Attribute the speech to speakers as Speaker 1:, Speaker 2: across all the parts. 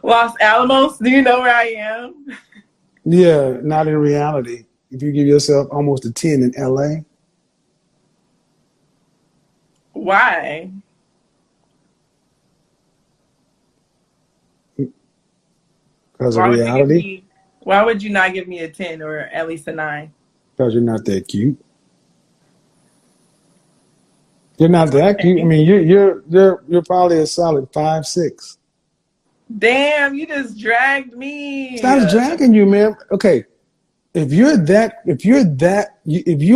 Speaker 1: Los Alamos, do you know where I am?
Speaker 2: Yeah, not in reality. If you give yourself almost a 10 in LA.
Speaker 1: Why?
Speaker 2: Because of
Speaker 1: Why would you give
Speaker 2: reality.
Speaker 1: me? Why would you not give me a 10 or at least a 9?
Speaker 2: Because you're not that cute. You're not that cute. I
Speaker 1: Okay.
Speaker 2: mean, you're probably a solid 5'6".
Speaker 1: Damn, you just dragged me.
Speaker 2: Stop dragging you, man. Okay, if you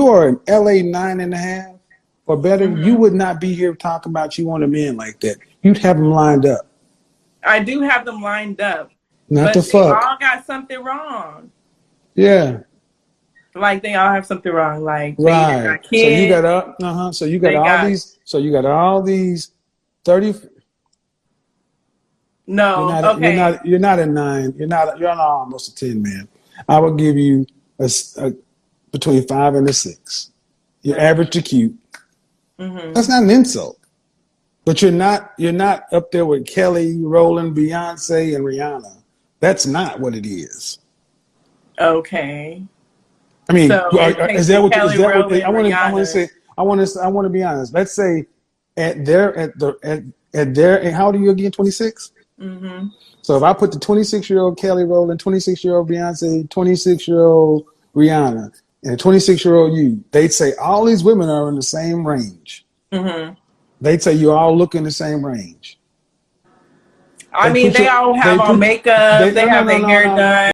Speaker 2: are an LA 9.5 or better, you
Speaker 1: Mhm.
Speaker 2: would not be here talking about you want a man like that. You'd have them lined up.
Speaker 1: I do have them lined up,
Speaker 2: Not to
Speaker 1: but they
Speaker 2: fuck.
Speaker 1: all got something wrong.
Speaker 2: Yeah.
Speaker 1: Like they all have something wrong. Like they either
Speaker 2: Right.
Speaker 1: got
Speaker 2: So you
Speaker 1: kids,
Speaker 2: got so you got
Speaker 1: they
Speaker 2: all
Speaker 1: got
Speaker 2: these 30.
Speaker 1: no. Okay,
Speaker 2: You're not a 9. You're not almost a 10, man. I would give you between 5 and a 6. You're average to cute. That's not an insult. But you're not up there with Kelly, Rowland, Beyonce, and Rihanna. That's not what it is.
Speaker 1: okay.
Speaker 2: I mean,
Speaker 1: So it
Speaker 2: is
Speaker 1: takes the
Speaker 2: that what
Speaker 1: Kelly
Speaker 2: I
Speaker 1: Rowland,
Speaker 2: want to
Speaker 1: Rihanna.
Speaker 2: say? I want to be honest. Let's say at their and how old are you again? 26.
Speaker 1: Mm-hmm.
Speaker 2: So if I put the 26-year-old Kelly Rowland, 26-year-old Beyonce, 26-year-old Rihanna, and 26-year-old you, they'd say all these women are in the same range.
Speaker 1: Mm-hmm.
Speaker 2: They'd say you all look in the same range.
Speaker 1: I
Speaker 2: They
Speaker 1: mean,
Speaker 2: put
Speaker 1: they
Speaker 2: you.
Speaker 1: all
Speaker 2: They
Speaker 1: have on
Speaker 2: put.
Speaker 1: makeup.
Speaker 2: They
Speaker 1: They
Speaker 2: no no
Speaker 1: have
Speaker 2: no
Speaker 1: their
Speaker 2: no
Speaker 1: hair
Speaker 2: no.
Speaker 1: done.